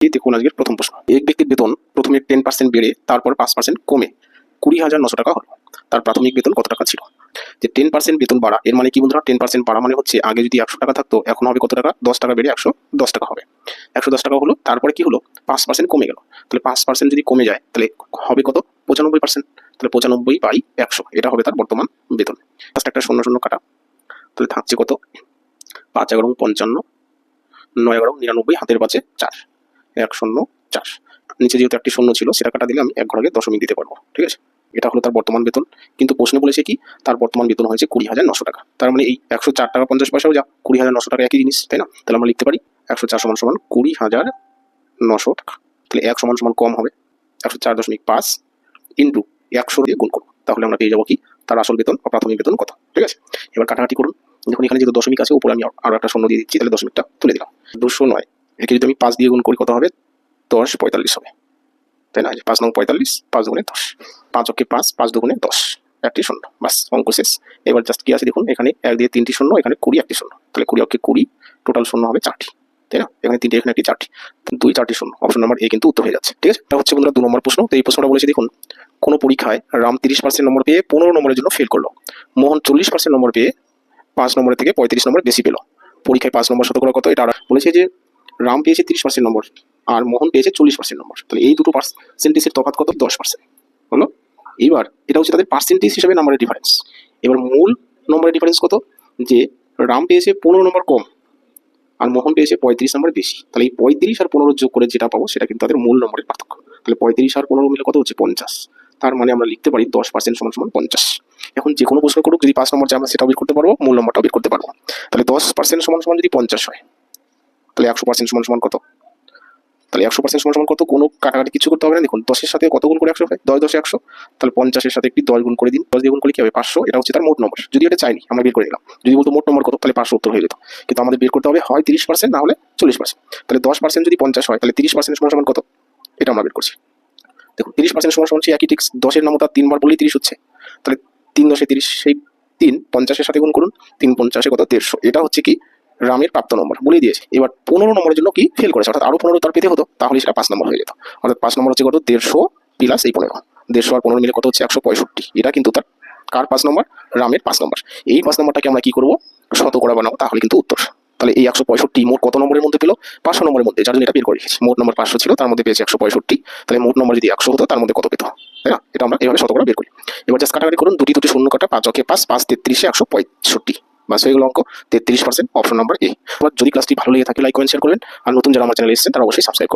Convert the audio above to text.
এই দেখুন আজকের প্রথম প্রশ্ন। এক ব্যক্তির বেতন প্রথমে 10% বেড়ে তারপর 5% কমে 20,900 টাকা হলো। তার প্রাথমিক বেতন কত টাকা ছিল? যে 10% বেতন বাড়া, এর মানে কি বন্ধুরা? 10% বাড়া মানে হচ্ছে আগে যদি 100 টাকা থাকতো এখন হবে কত টাকা? 10 টাকা বেড়ে 110 টাকা হবে। 110 টাকা হলো, তারপরে কি হলো? 5% কমে গেল। তাহলে 5% যদি কমে যায় তাহলে হবে কত? 95%। তাহলে 95/100 এটা হবে তার বর্তমান বেতন। জাস্ট একটা শূন্য শূন্য কাটা, তাহলে থাকছে কত? 5 11 55, 9 11 99, হাতের পাশে 4, 104। নিচে যেহেতু একটি শূন্য ছিল সেটা কাটা দিলে আমি এক ঘরে দশমিক দিতে পারবো। ঠিক আছে, এটা হলো তার বর্তমান বেতন। কিন্তু প্রশ্নে বলেছে কি তার বর্তমান বেতন হয়েছে 20,900 টাকা। তার মানে এই 104 টাকা 50 পয়সাও যা 20,900 টাকা একই জিনিস, তাই না? তাহলে আমরা লিখতে পারি 104 সমান সমান 20,900 টাকা। তাহলে 1 সমান সমান কম হবে 104.5 ইন্টু 100 দিয়ে গুণ করবো, তাহলে আমরা পেয়ে যাবো কি তার আসল বেতন বা প্রাথমিক বেতন কত। ঠিক আছে, এবার কাটাকাটি করুন। দেখুন এখানে যেহেতু দশমিক আছে উপরে আমি আরো একটা শূন্য দিয়ে দিচ্ছি, তাহলে দশমিকটা তুলে দিলাম। 209 একে যদি আমি 5 দিয়ে গুণ করি কত হবে? 10 45 হবে, তাই না? 5 নং 45, 5 দুগুণে 10, 5 অক্ষে 5, 5 দুগুণে 10, একটি শূন্য, বাস অঙ্ক শেষ। এবার জাস্ট কি আছে দেখুন, এখানে 1 দিয়ে 3টি শূন্য, এখানে 20 একটি শূন্য, তাহলে 20 অক্ষে 20, টোটাল শূন্য হবে 4টি, তাই না? এখানে 3টে, এখানে একটি, 4টি, 2 4টি শূন্য। অপশন নাম্বার এ কিন্তু উত্তর হয়ে যাচ্ছে। ঠিক আছে, এটা হচ্ছে বন্ধুরা 2 নম্বর প্রশ্ন। তো এই প্রশ্নটা বলেছে দেখুন, কোন পরীক্ষায় রাম 30% নম্বর পেয়ে 15 নম্বরের জন্য ফেল করলো, মোহন 40% নম্বর পেয়ে 5 নম্বরের থেকে 35 নম্বর বেশি পেল। পরীক্ষায় 5 নম্বর শতকরা কত? এটা বলেছে যে রাম পেয়েছে 30% নম্বর আর মোহন পেয়েছে 40% নম্বর। তাহলে এই দুটো পার্সেন্টেজের তফাৎ কত? 10% হলো। এবার এটা হচ্ছে তাদের পার্সেন্টেজ হিসেবে নম্বরের ডিফারেন্স। এবার মূল নম্বরের ডিফারেন্স কত? যে রাম পেয়েছে 15 নম্বর কম আর মোহন পেয়েছে 35 নম্বর বেশি। তাহলে এই 35 আর 15 যোগ করে যেটা পাবো সেটা কিন্তু তাদের মূল নম্বরের পার্থক্য। তাহলে 35 আর 15 মিলে কত হচ্ছে? 50। তার মানে আমরা লিখতে পারি 10% সমান সমান 50। এখন যে কোনো প্রশ্ন করুক, যদি 5 নম্বর চাই আমরা সেটাও বের করতে পারবো, মূল নম্বরটাও বের করতে পারবো। তাহলে 10% সমান সমান যদি 50 হয়, তাহলে 100% সমান সমান কত? তাহলে 100% সমান সমান কত? কোনো কাটাকাটি কিছু করতে হবে না। দেখুন 10-এর সাথে কত গুণ করে 100 হয়? 10 10 100। তাহলে 50-এর সাথে একটি 10 গুণ করে দিন, 10 দিয়ে গুণ করলে কি হবে? 500। এটা হচ্ছে তার মোট নম্বর। যদি এটা চাইনি আমরা বের করে দিলাম, যদি বলতো মোট নম্বর কত, তাহলে 500 উত্তর হয়ে যেত। কিন্তু আমাদের বের করতে হবে হয় 30% না হলে 40%। তাহলে 10% যদি 50 হয় তাহলে 30% সমান সমান কত? এটা আমরা বের করছি। দেখুন 30% সমান সমান সেই একই ঠিক 10-এর নামতা 3 বার বললেই 30 হচ্ছে। তাহলে 3 10 30, সেই 3 50-এর সাথে গুণ করুন, 3 50-এ কত? 150। এটা হচ্ছে কি রামের প্রাপ্ত নম্বর বলেই দিয়েছে। এবার 15 নম্বরের জন্য কি ফেল করেছে, অর্থাৎ আরো 15 তার পেতে হতো, তাহলে সেটা 5 নম্বর হয়ে যেত। অর্থাৎ 5 নম্বর হচ্ছে কত? 150 প্লাস এই 15, 150 আর 15 মিলে কত হচ্ছে? 165। এটা কিন্তু তার কার 5 নম্বর? রামের 5 নম্বর। এই 5 নম্বরটাকে আমরা কি করবো? শতকরা বানাবো, তাহলে কিন্তু উত্তর। তাহলে এই 165 মোট কত নম্বরের মধ্যে পেলো? 500 নম্বরের মধ্যে, যার জন্য এটা বের করে রেখেছি। মোট নম্বর 500 ছিল, তার মধ্যে পেয়েছে 165। তাহলে মোট নম্বর যদি 100 হতো তার মধ্যে কত পেতো, তাই না? এটা আমরা এভাবে শতকরা বের করি। এবার জাস্ট কাটাকাটি করুন, দুটি শূন্য কাটা, 5 অক্ষে 5, 5 33-এ 165, বাস হয়ে গেল অঙ্ক। 33%, অপশন নাম্বার এ। যদি ক্লাসটি ভালো লেগে থাকে লাইক কমেন্ট শেয়ার করবেন, আর নতুন যারা আমার চ্যানেলে এসেছেন তারা অবশ্যই সাবস্ক্রাইব করবেন।